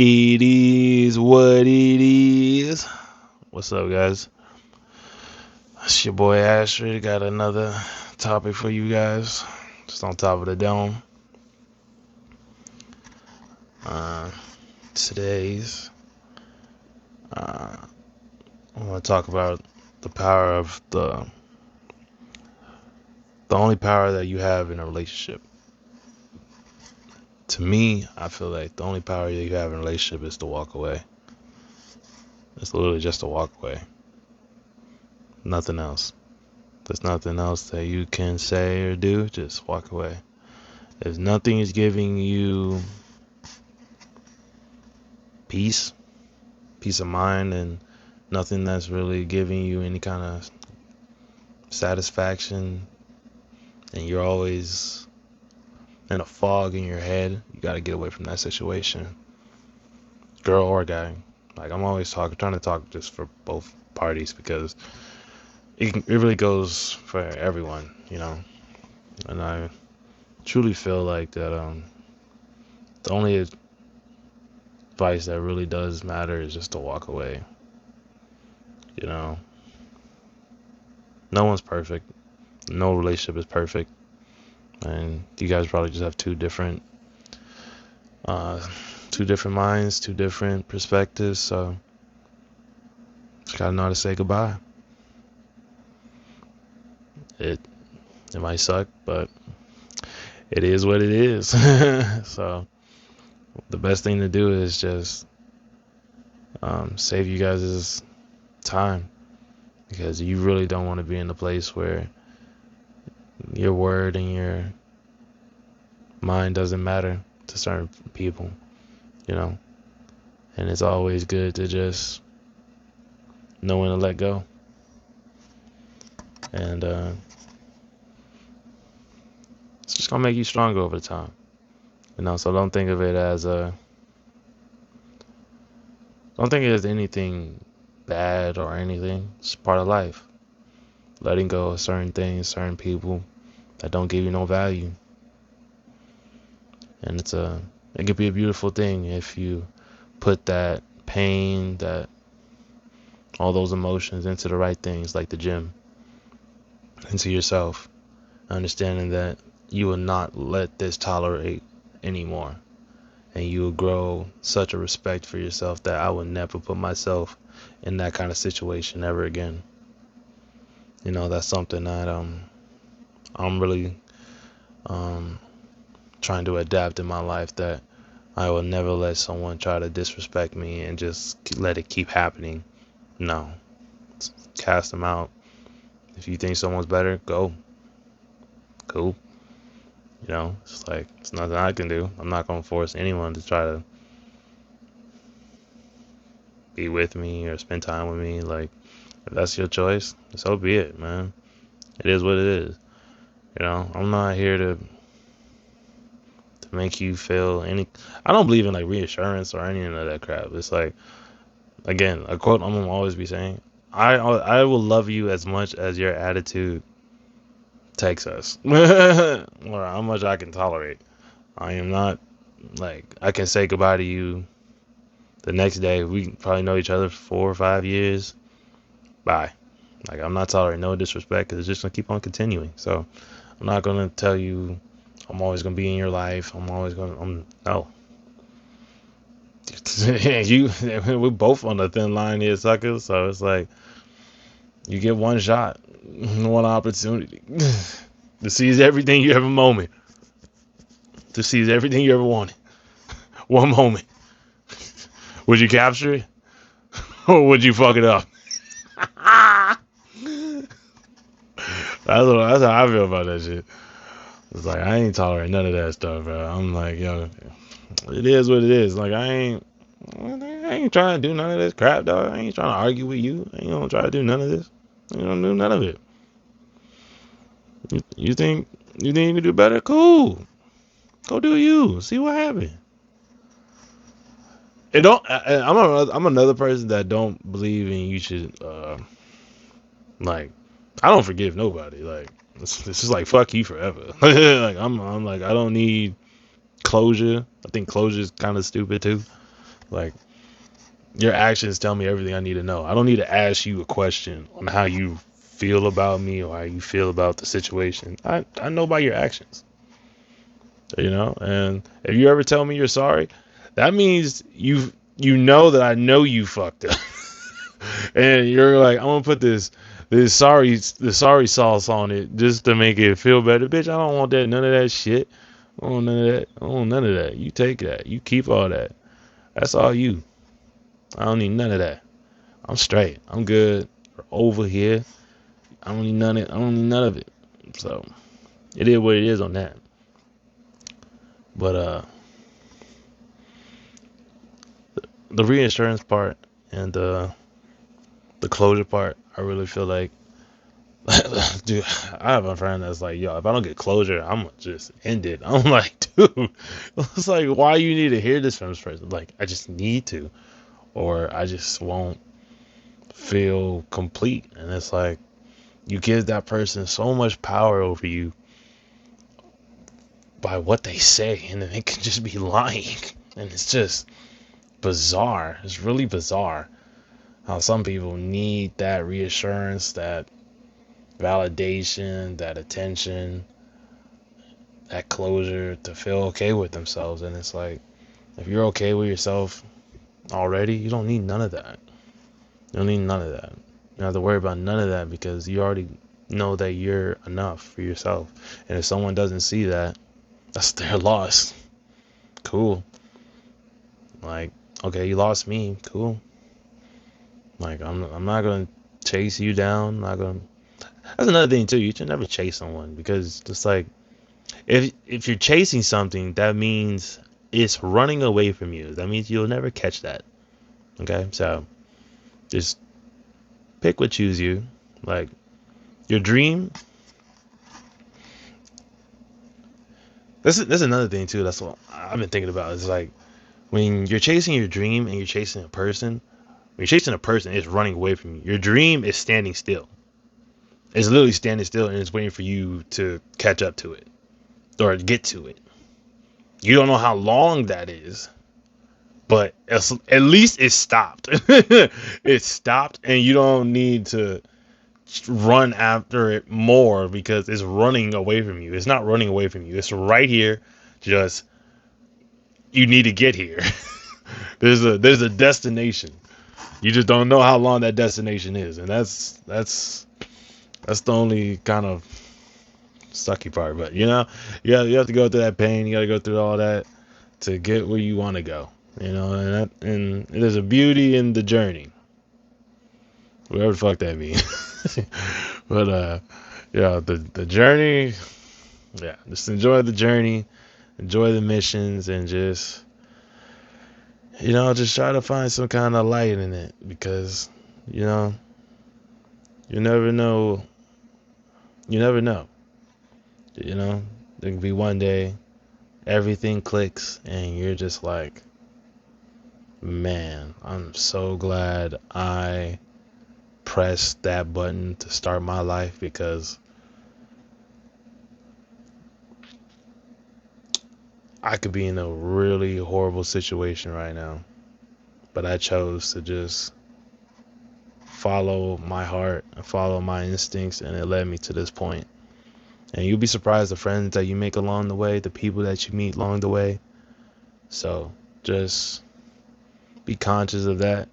It is what it is. What's up, guys? It's your boy Astrid. Got another topic for you guys. Just on top of the dome. Uh, today's, I want to talk about the power of the only power that you have in a relationship. To me, I feel like the only power that you have in a relationship is to walk away. It's literally just to walk away. Nothing else. There's nothing else that you can say or do. Just walk away. If nothing is giving you peace of mind, and nothing that's really giving you any kind of satisfaction, and you're always in a fog in your head, you got to get away from that situation, girl or guy. Like, I'm always trying to talk just for both parties, because it really goes for everyone, and I truly feel like that the only advice that really does matter is just to walk away. No one's perfect. No relationship is perfect. And you guys probably just have two different minds, two different perspectives. So just gotta know how to say goodbye. It might suck, but it is what it is. So the best thing to do is just save you guys' time, because you really don't want to be in a place where your word and your mind doesn't matter to certain people, and it's always good to just know when to let go. And it's just gonna make you stronger over time, so don't think of it as anything bad or anything. It's part of life. Letting go of certain things, certain people that don't give you no value. And it could be a beautiful thing if you put that pain, that all those emotions into the right things, like the gym, into yourself, understanding that you will not let this tolerate anymore, and you will grow such a respect for yourself that I will never put myself in that kind of situation ever again. That's something that I'm really trying to adapt in my life, that I will never let someone try to disrespect me and just let it keep happening. No. Cast them out. If you think someone's better, go. Cool. It's like, it's nothing I can do. I'm not going to force anyone to try to be with me or spend time with me. Like, if that's your choice, so be it, man. It is what it is. I'm not here to make you feel any. I don't believe in like reassurance or any of that crap. It's like, again, a quote I'm gonna always be saying: I will love you as much as your attitude takes us, or how much I can tolerate. I am not like, I can say goodbye to you the next day. We probably know each other for 4 or 5 years. Bye. Like, I'm not tolerating no disrespect, because it's just gonna keep on continuing. So I'm not gonna tell you I'm always gonna be in your life. No. We're both on the thin line here, suckers. So it's like, you get one shot, one opportunity to seize everything you ever moment, to seize everything you ever wanted. One moment. Would you capture it, or would you fuck it up? That's how I feel about that shit. It's like, I ain't tolerating none of that stuff, bro. I'm like, yo, it is what it is. Like, I ain't trying to do none of this crap, dog. I ain't trying to argue with you. I ain't gonna try to do none of this. I ain't gonna do none of it. You think you can do better? Cool. Go do you. See what happens. It don't. I'm another person that don't believe in you should like, I don't forgive nobody. Like, this is like, fuck you forever. Like, I'm like, I don't need closure. I think closure is kind of stupid too. Like, your actions tell me everything I need to know. I don't need to ask you a question on how you feel about me or how you feel about the situation. I know by your actions, you know. And if you ever tell me you're sorry, that means you know that I know you fucked up, and you're like, I'm gonna put the sorry sauce on it just to make it feel better. Bitch, I don't want that, none of that shit. I don't want none of that. I don't want none of that. You take that. You keep all that. That's all you. I don't need none of that. I'm straight. I'm good. Over here. I don't need none of it. I don't need none of it. So it is what it is on that. But the reinsurance part and the closure part, I really feel like, dude, I have a friend that's like, yo, if I don't get closure, I'm gonna just end it. I'm like, dude, it's like, why you need to hear this from this person? Like, I just need to, or I just won't feel complete. And it's like, you give that person so much power over you by what they say, and then it can just be lying. And it's just bizarre. It's really bizarre how some people need that reassurance, that validation, that attention, that closure to feel okay with themselves. And it's like, if you're okay with yourself already, you don't need none of that. You don't need none of that. You don't have to worry about none of that because you already know that you're enough for yourself. And if someone doesn't see that, that's their loss. Cool. Like, okay, you lost me. Cool. Like, I'm not gonna chase you down. I'm not gonna. That's another thing too. You should never chase someone because it's like, if you're chasing something, that means it's running away from you. That means you'll never catch that. Okay, so just pick what choose you. Like, your dream. That's another thing too. That's what I've been thinking about. Is like, when you're chasing your dream and you're chasing a person. When you're chasing a person, it's running away from you. Your dream is standing still. It's literally standing still and it's waiting for you to catch up to it or get to it. You don't know how long that is, but at least it stopped. It stopped, and you don't need to run after it more because it's running away from you. It's not running away from you. It's right here. Just, you need to get here. There's a destination. You just don't know how long that destination is, and that's the only kind of sucky part. But you have to go through that pain. You got to go through all that to get where you want to go. And there's a beauty in the journey, whatever the fuck that means. But the journey. Yeah, just enjoy the journey, enjoy the missions, and just try to find some kind of light in it because you never know. You never know. There can be one day everything clicks and you're just like, man, I'm so glad I pressed that button to start my life because I could be in a really horrible situation right now. But I chose to just follow my heart and follow my instincts, and it led me to this point. And you'll be surprised the friends that you make along the way, the people that you meet along the way. So just be conscious of that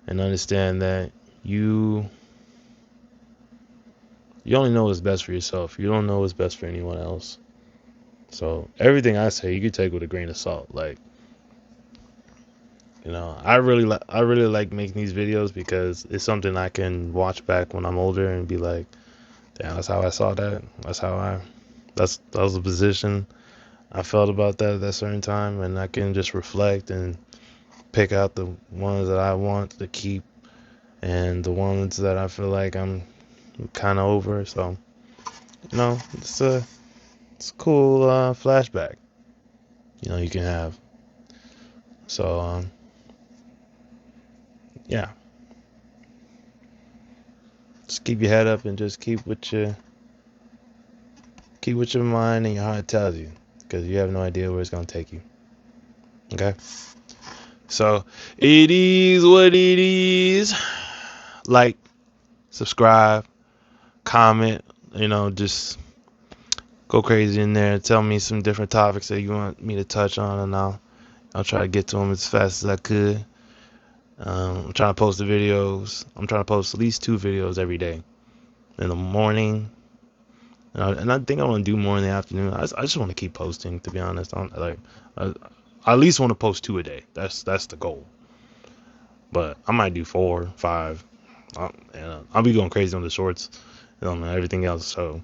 and understand that you only know what's best for yourself. You don't know what's best for anyone else. So everything I say, you can take with a grain of salt. Like, I really like making these videos because it's something I can watch back when I'm older and be like, damn, that's how I saw that. That was the position I felt about that at that certain time, and I can just reflect and pick out the ones that I want to keep and the ones that I feel like I'm kind of over. So, it's a cool flashback, you can have. So, yeah, just keep your head up and just keep what your mind and your heart tells you, because you have no idea where it's gonna take you. Okay. So it is what it is. Like, subscribe, comment, just go crazy in there. Tell me some different topics that you want me to touch on, and I'll try to get to them as fast as I could. I'm trying to post the videos. I'm trying to post at least 2 videos every day in the morning, and I think I want to do more in the afternoon. I just want to keep posting. To be honest, I at least want to post 2 a day. That's the goal. But I might do 4, 5. And I'll be going crazy on the shorts and on everything else. So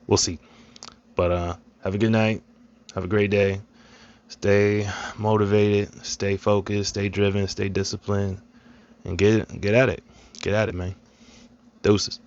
we'll see. But have a good night. Have a great day. Stay motivated. Stay focused. Stay driven. Stay disciplined. And get at it. Get at it, man. Doses.